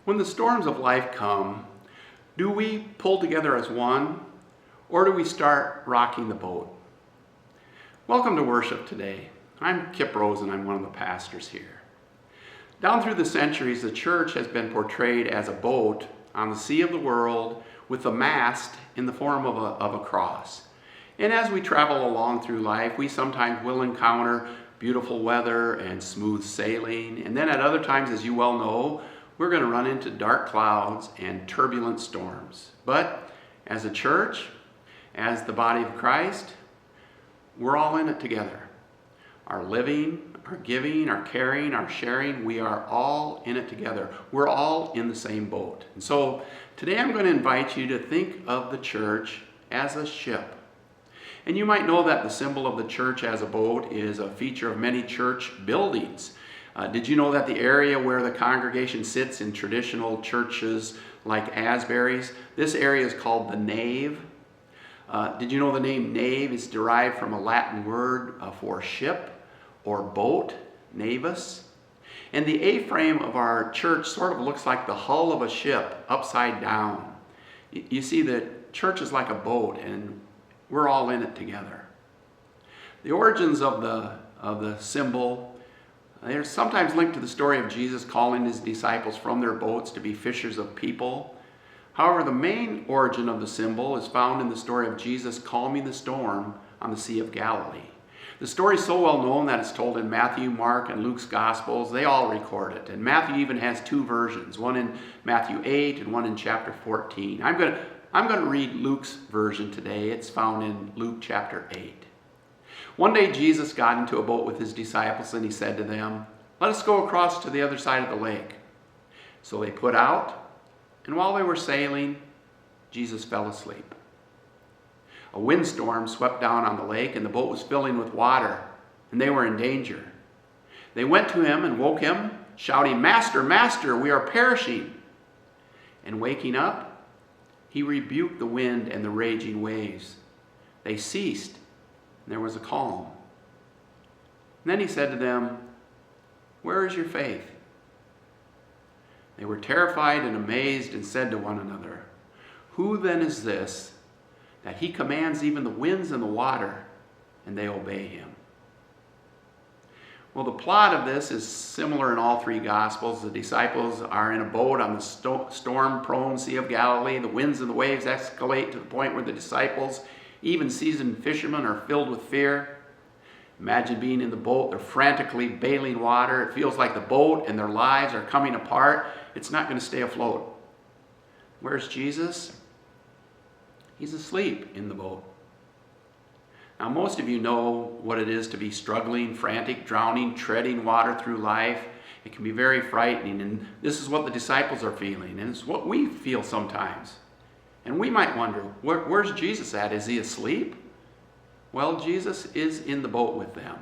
When the storms of life come, do we pull together as one, or do we start rocking the boat? Welcome to worship today. I'm Kip Rose and I'm one of the pastors here. Down through the centuries, the church has been portrayed as a boat on the sea of the world with a mast in the form of a cross. And as we travel along through life, we sometimes will encounter beautiful weather and smooth sailing. And then at other times, as you well know, we're going to run into dark clouds and turbulent storms. But as a church, as the body of Christ, we're all in it together. Our living, our giving, our caring, our sharing, we are all in it together. We're all in the same boat. And so today I'm going to invite you to think of the church as a ship. And you might know that the symbol of the church as a boat is a feature of many church buildings. Did you know that the area where the congregation sits in traditional churches like Asbury's, this area is called the nave? Did you know the name nave is derived from a Latin word for ship or boat, navis? And the A-frame of our church sort of looks like the hull of a ship upside down. You see, the church is like a boat and we're all in it together. The origins of the symbol, they're sometimes linked to the story of Jesus calling his disciples from their boats to be fishers of people. However, the main origin of the symbol is found in the story of Jesus calming the storm on the Sea of Galilee. The story is so well known that it's told in Matthew, Mark, and Luke's Gospels. They all record it. And Matthew even has two versions, one in Matthew 8 and one in chapter 14. I'm going to read Luke's version today. It's found in Luke chapter 8. One day Jesus got into a boat with his disciples and he said to them, "Let us go across to the other side of the lake." So they put out, and while they were sailing, Jesus fell asleep. A windstorm swept down on the lake and the boat was filling with water, and they were in danger. They went to him and woke him, shouting, "Master, Master, we are perishing." And waking up, he rebuked the wind and the raging waves. They ceased, and there was a calm. And then he said to them, "Where is your faith?" They were terrified and amazed and said to one another, "Who then is this, that he commands even the winds and the water, and they obey him?" Well, the plot of this is similar in all three Gospels. The disciples are in a boat on the storm-prone Sea of Galilee. The winds and the waves escalate to the point where the disciples, even seasoned fishermen, are filled with fear. Imagine being in the boat. They're frantically bailing water. It feels like the boat and their lives are coming apart. It's not going to stay afloat. Where's Jesus? He's asleep in the boat. Now, most of you know what it is to be struggling, frantic, drowning, treading water through life. It can be very frightening, and this is what the disciples are feeling, and it's what we feel sometimes. And we might wonder, where's Jesus at? Is he asleep? Well, Jesus is in the boat with them.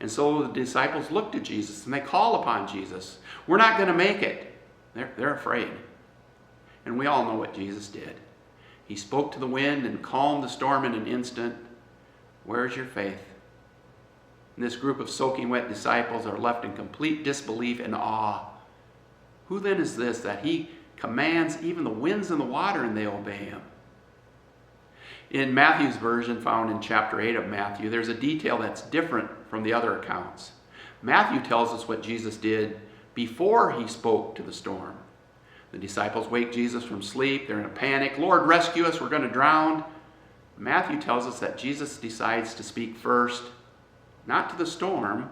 And so the disciples look to Jesus, and they call upon Jesus. We're not going to make it. They're afraid. And we all know what Jesus did. He spoke to the wind and calmed the storm in an instant. Where's your faith? And this group of soaking wet disciples are left in complete disbelief and awe. Who then is this that he commands even the winds and the water and they obey him? In Matthew's version, found in chapter 8 of Matthew, there's a detail that's different from the other accounts. Matthew tells us what Jesus did before he spoke to the storm. The disciples wake Jesus from sleep. They're in a panic. "Lord, rescue us. We're going to drown." Matthew tells us that Jesus decides to speak first, not to the storm,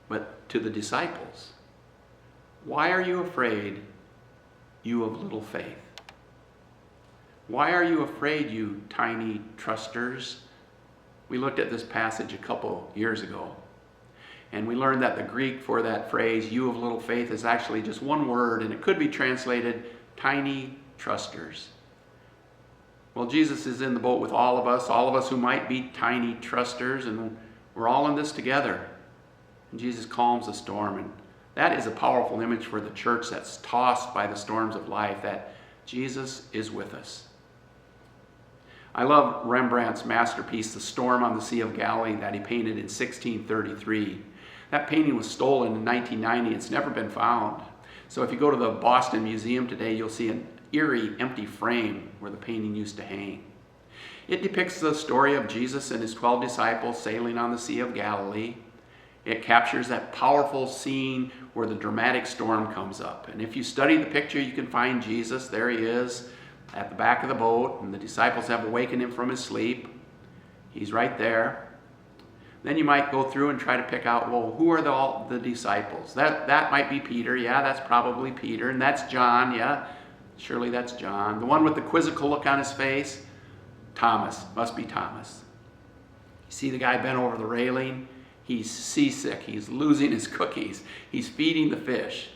but to the disciples. "Why are you afraid, you of little faith? Why are you afraid, you tiny trusters?" We looked at this passage a couple years ago, and we learned that the Greek for that phrase, "you of little faith," is actually just one word, and it could be translated tiny trusters. Well, Jesus is in the boat with all of us who might be tiny trusters, and we're all in this together. And Jesus calms the storm, and that is a powerful image for the church that's tossed by the storms of life, that Jesus is with us. I love Rembrandt's masterpiece, The Storm on the Sea of Galilee, that he painted in 1633. That painting was stolen in 1990. It's never been found. So if you go to the Boston Museum today, you'll see an eerie, empty frame where the painting used to hang. It depicts the story of Jesus and his 12 disciples sailing on the Sea of Galilee. It captures that powerful scene where the dramatic storm comes up. And if you study the picture, you can find Jesus. There he is at the back of the boat, and the disciples have awakened him from his sleep. He's right there. Then you might go through and try to pick out, well, who are all the disciples? That might be Peter. Yeah, that's probably Peter. And that's John. Yeah, surely that's John. The one with the quizzical look on his face? Thomas. Must be Thomas. You see the guy bent over the railing? He's seasick. He's losing his cookies. He's feeding the fish.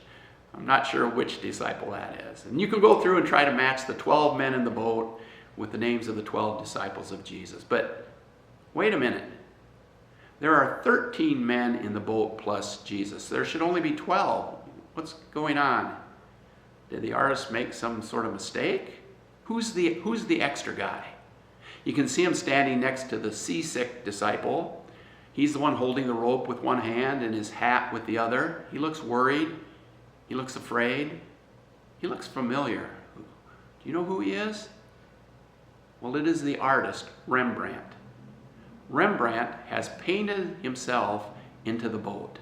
I'm not sure which disciple that is. And you can go through and try to match the 12 men in the boat with the names of the 12 disciples of Jesus. But wait a minute. There are 13 men in the boat plus Jesus. There should only be 12. What's going on? Did the artist make some sort of mistake? Who's the extra guy? You can see him standing next to the seasick disciple. He's the one holding the rope with one hand and his hat with the other. He looks worried. He looks afraid. He looks familiar. Do you know who he is? Well, it is the artist, Rembrandt. Rembrandt has painted himself into the boat.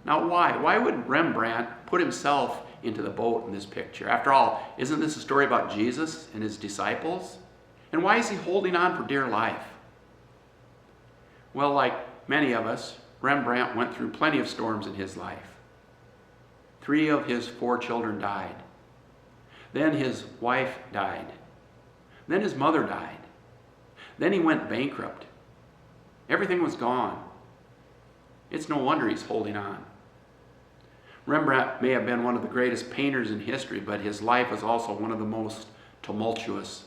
Now why? Why would Rembrandt put himself into the boat in this picture? After all, isn't this a story about Jesus and his disciples? And why is he holding on for dear life? Well, like many of us, Rembrandt went through plenty of storms in his life. 3 of his 4 children died. Then his wife died. Then his mother died. Then he went bankrupt. Everything was gone. It's no wonder he's holding on. Rembrandt may have been one of the greatest painters in history, but his life was also one of the most tumultuous.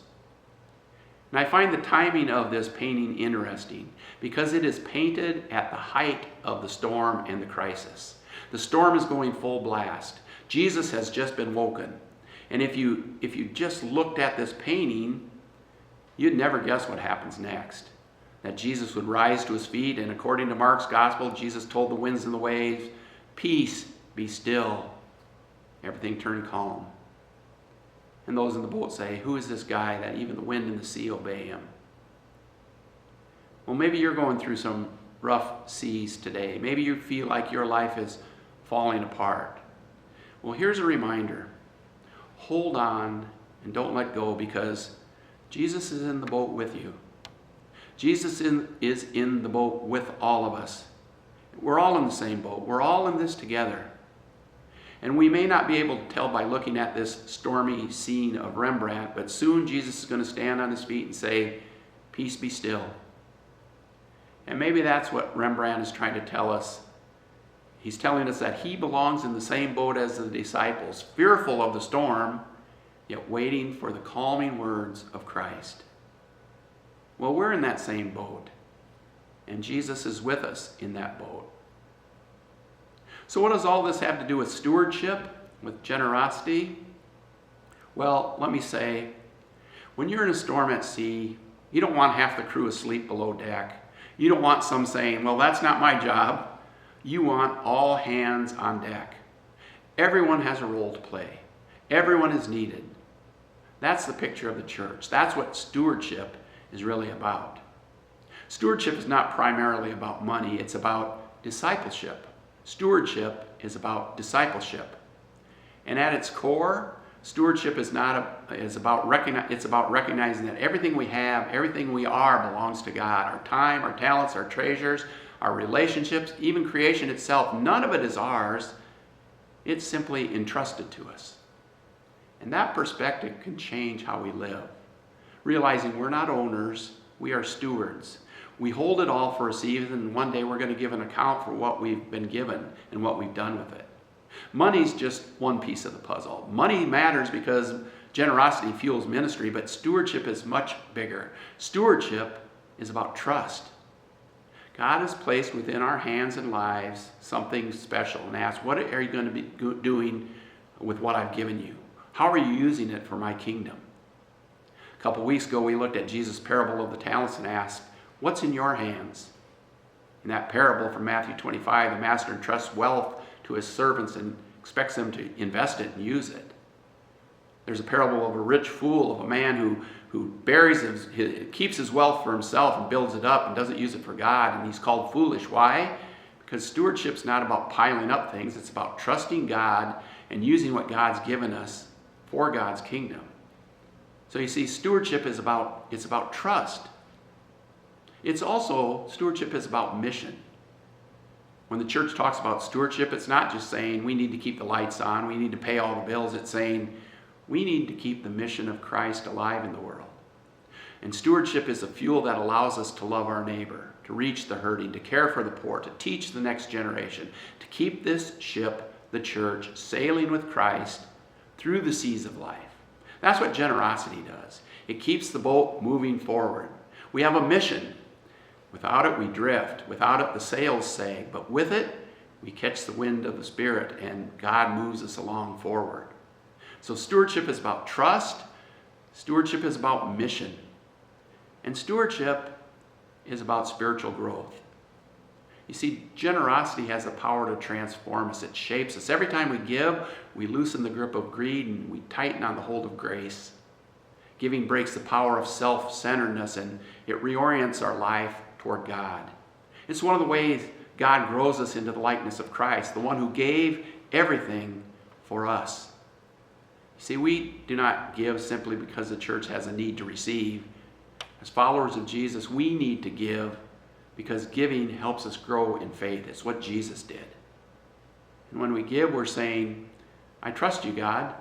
And I find the timing of this painting interesting because it is painted at the height of the storm and the crisis. The storm is going full blast. Jesus has just been woken. And if you just looked at this painting, you'd never guess what happens next. That Jesus would rise to his feet, and according to Mark's gospel, Jesus told the winds and the waves, "Peace, be still." Everything turned calm. And those in the boat say, "Who is this guy that even the wind and the sea obey him?" Well, maybe you're going through some rough seas today. Maybe you feel like your life is falling apart. Well, here's a reminder. Hold on and don't let go, because Jesus is in the boat with you. Jesus is in the boat with all of us. We're all in the same boat. We're all in this together. And we may not be able to tell by looking at this stormy scene of Rembrandt, but soon Jesus is going to stand on his feet and say, "Peace, be still." And maybe that's what Rembrandt is trying to tell us. He's telling us that he belongs in the same boat as the disciples, fearful of the storm, yet waiting for the calming words of Christ. Well, we're in that same boat, and Jesus is with us in that boat. So what does all this have to do with stewardship, with generosity? Well, let me say, when you're in a storm at sea, you don't want half the crew asleep below deck. You don't want some saying, "Well, that's not my job." You want all hands on deck. Everyone has a role to play. Everyone is needed. That's the picture of the church. That's what stewardship is really about. Stewardship is not primarily about money. It's about discipleship. Stewardship is about discipleship. And at its core, stewardship is about recognizing that everything we have, everything we are belongs to God. Our time, our talents, our treasures, our relationships, even creation itself, none of it is ours. It's simply entrusted to us. And that perspective can change how we live. Realizing we're not owners, we are stewards. We hold it all for a season, and one day we're going to give an account for what we've been given and what we've done with it. Money's just one piece of the puzzle. Money matters because generosity fuels ministry, but stewardship is much bigger. Stewardship is about trust. God has placed within our hands and lives something special and asks, what are you going to be doing with what I've given you? How are you using it for my kingdom? A couple weeks ago, we looked at Jesus' parable of the talents and asked, what's in your hands? In that parable from Matthew 25, the master entrusts wealth to his servants and expects them to invest it and use it. There's a parable of a rich fool, of a man who buries keeps his wealth for himself and builds it up and doesn't use it for God, and he's called foolish. Why? Because stewardship's not about piling up things. It's about trusting God and using what God's given us for God's kingdom. So you see, stewardship is about trust. Stewardship is about mission. When the church talks about stewardship, it's not just saying we need to keep the lights on, we need to pay all the bills. It's saying we need to keep the mission of Christ alive in the world. And stewardship is a fuel that allows us to love our neighbor, to reach the hurting, to care for the poor, to teach the next generation, to keep this ship, the church, sailing with Christ through the seas of life. That's what generosity does. It keeps the boat moving forward. We have a mission. Without it, we drift. Without it, the sails sag. But with it, we catch the wind of the Spirit, and God moves us along forward. So stewardship is about trust. Stewardship is about mission. And stewardship is about spiritual growth. You see, generosity has the power to transform us. It shapes us. Every time we give, we loosen the grip of greed and we tighten on the hold of grace. Giving breaks the power of self-centeredness, and it reorients our life toward God. It's one of the ways God grows us into the likeness of Christ, the one who gave everything for us. You see, we do not give simply because the church has a need to receive. As followers of Jesus, we need to give because giving helps us grow in faith. It's what Jesus did. And when we give, we're saying, I trust you, God.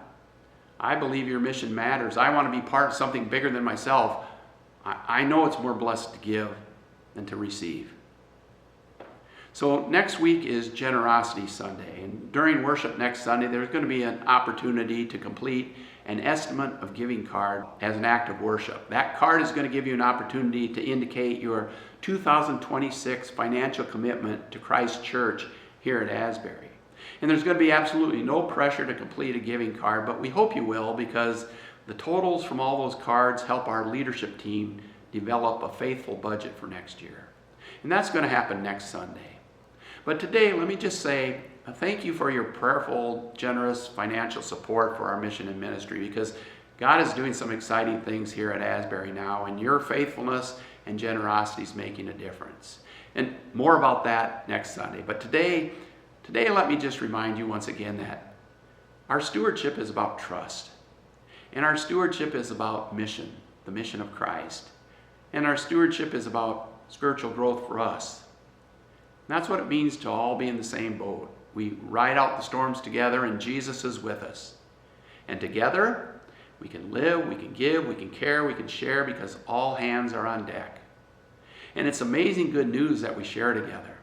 I believe your mission matters. I want to be part of something bigger than myself. I know it's more blessed to give than to receive. So next week is Generosity Sunday. And during worship next Sunday, there's going to be an opportunity to complete an estimate of giving card as an act of worship. That card is going to give you an opportunity to indicate your 2026 financial commitment to Christ Church here at Asbury. And there's going to be absolutely no pressure to complete a giving card, but we hope you will, because the totals from all those cards help our leadership team develop a faithful budget for next year. And that's going to happen next Sunday. But today, let me just say thank you for your prayerful, generous financial support for our mission and ministry, because God is doing some exciting things here at Asbury now, and your faithfulness and generosity is making a difference. And more about that next Sunday. But today, let me just remind you once again that our stewardship is about trust. And our stewardship is about mission, the mission of Christ. And our stewardship is about spiritual growth for us. And that's what it means to all be in the same boat. We ride out the storms together, and Jesus is with us. And together, we can live, we can give, we can care, we can share, because all hands are on deck. And it's amazing good news that we share together,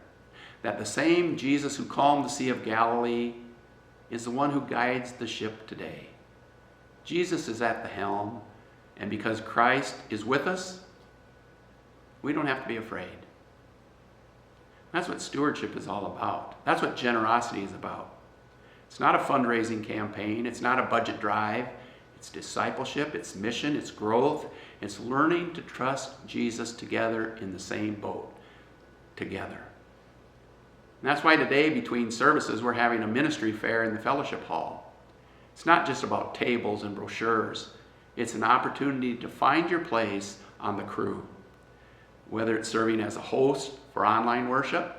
that the same Jesus who calmed the Sea of Galilee is the one who guides the ship today. Jesus is at the helm, and because Christ is with us, we don't have to be afraid. That's what stewardship is all about. That's what generosity is about. It's not a fundraising campaign. It's not a budget drive. It's discipleship. It's mission. It's growth. It's learning to trust Jesus together in the same boat, together. And that's why today, between services, we're having a ministry fair in the fellowship hall. It's not just about tables and brochures. It's an opportunity to find your place on the crew. Whether it's serving as a host for online worship,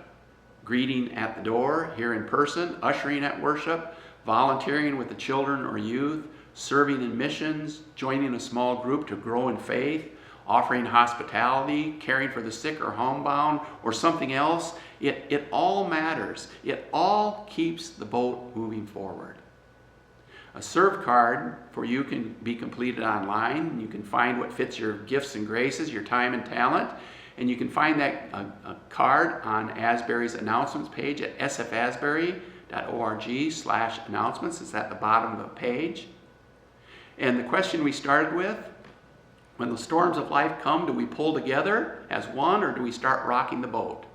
greeting at the door here in person, ushering at worship, volunteering with the children or youth, serving in missions, joining a small group to grow in faith, offering hospitality, caring for the sick or homebound, or something else, it all matters. It all keeps the boat moving forward. A serve card for you can be completed online. You can find what fits your gifts and graces, your time and talent. And you can find that card on Asbury's announcements page at sfasbury.org/announcements. It's at the bottom of the page. And the question we started with, when the storms of life come, do we pull together as one, or do we start rocking the boat?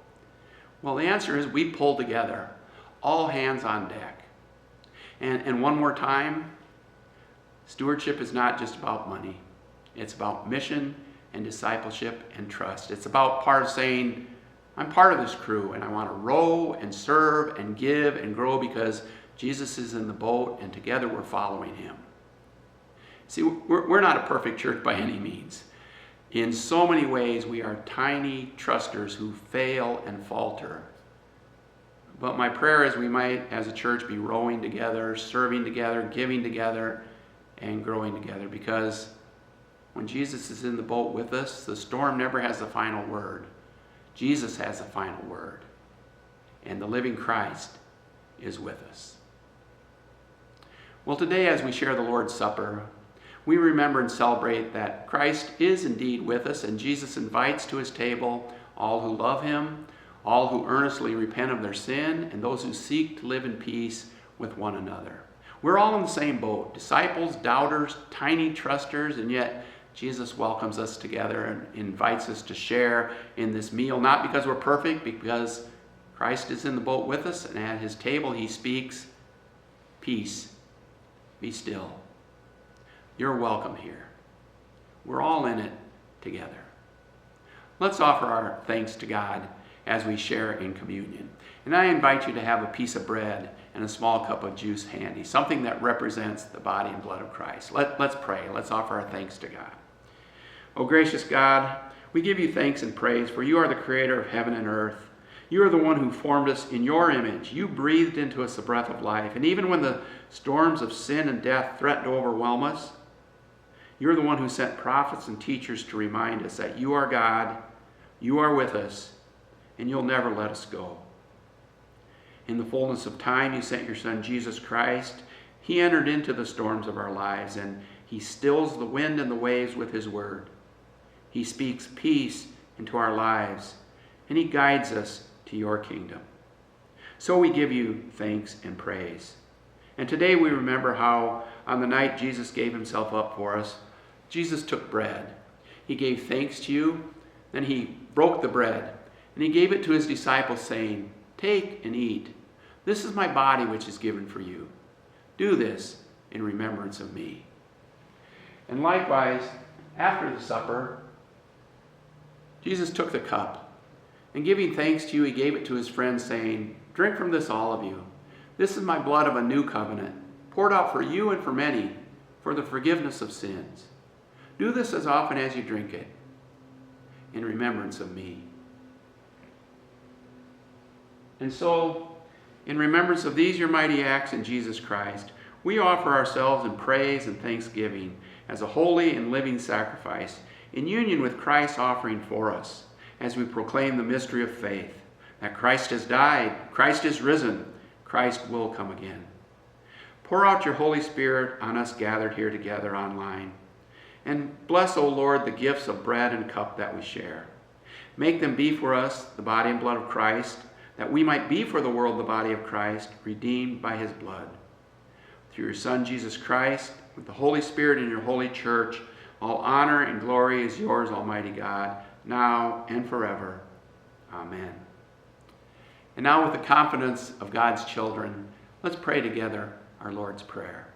Well, the answer is we pull together, all hands on deck. And one more time, stewardship is not just about money. It's about mission and discipleship and trust. It's about part of saying, I'm part of this crew, and I want to row and serve and give and grow because Jesus is in the boat, and together we're following him. See, we're not a perfect church by any means. In so many ways, we are tiny trusters who fail and falter. But my prayer is we might, as a church, be rowing together, serving together, giving together, and growing together. Because when Jesus is in the boat with us, the storm never has the final word. Jesus has the final word. And the living Christ is with us. Well, today as we share the Lord's Supper, we remember and celebrate that Christ is indeed with us, and Jesus invites to his table all who love him, all who earnestly repent of their sin, and those who seek to live in peace with one another. We're all in the same boat, disciples, doubters, tiny trusters, and yet Jesus welcomes us together and invites us to share in this meal, not because we're perfect, because Christ is in the boat with us, and at his table he speaks, "Peace, be still." You're welcome here. We're all in it together. Let's offer our thanks to God as we share in communion. And I invite you to have a piece of bread and a small cup of juice handy, something that represents the body and blood of Christ. Let's pray. Let's offer our thanks to God. Oh, gracious God, we give you thanks and praise, for you are the creator of heaven and earth. You are the one who formed us in your image. You breathed into us the breath of life. And even when the storms of sin and death threaten to overwhelm us, you're the one who sent prophets and teachers to remind us that you are God, you are with us, and you'll never let us go. In the fullness of time, you sent your Son, Jesus Christ. He entered into the storms of our lives, and he stills the wind and the waves with his word. He speaks peace into our lives, and he guides us to your kingdom. So we give you thanks and praise. And today we remember how on the night Jesus gave himself up for us, Jesus took bread. He gave thanks to you, then he broke the bread, and he gave it to his disciples, saying, "Take and eat. This is my body which is given for you. Do this in remembrance of me." And likewise, after the supper, Jesus took the cup, and giving thanks to you, he gave it to his friends, saying, "Drink from this, all of you. This is my blood of a new covenant, poured out for you and for many, for the forgiveness of sins. Do this as often as you drink it, in remembrance of me." And so, in remembrance of these your mighty acts in Jesus Christ, we offer ourselves in praise and thanksgiving as a holy and living sacrifice, in union with Christ's offering for us, as we proclaim the mystery of faith, that Christ has died, Christ is risen, Christ will come again. Pour out your Holy Spirit on us gathered here together online. And bless, O Lord, the gifts of bread and cup that we share. Make them be for us the body and blood of Christ, that we might be for the world the body of Christ, redeemed by his blood. Through your Son, Jesus Christ, with the Holy Spirit in your holy church, all honor and glory is yours, Almighty God, now and forever. Amen. And now, with the confidence of God's children, let's pray together our Lord's Prayer.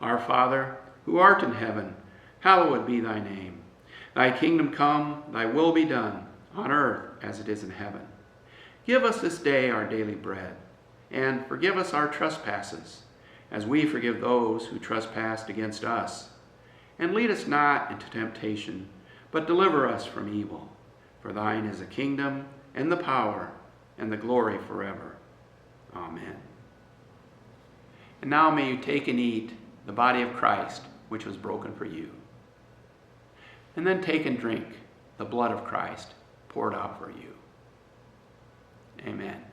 Our Father, who art in heaven, hallowed be thy name. Thy kingdom come, thy will be done, on earth as it is in heaven. Give us this day our daily bread, and forgive us our trespasses, as we forgive those who trespass against us. And lead us not into temptation, but deliver us from evil. For thine is the kingdom, and the power, and the glory forever. Amen. And now may you take and eat the body of Christ, which was broken for you. And then take and drink the blood of Christ poured out for you. Amen.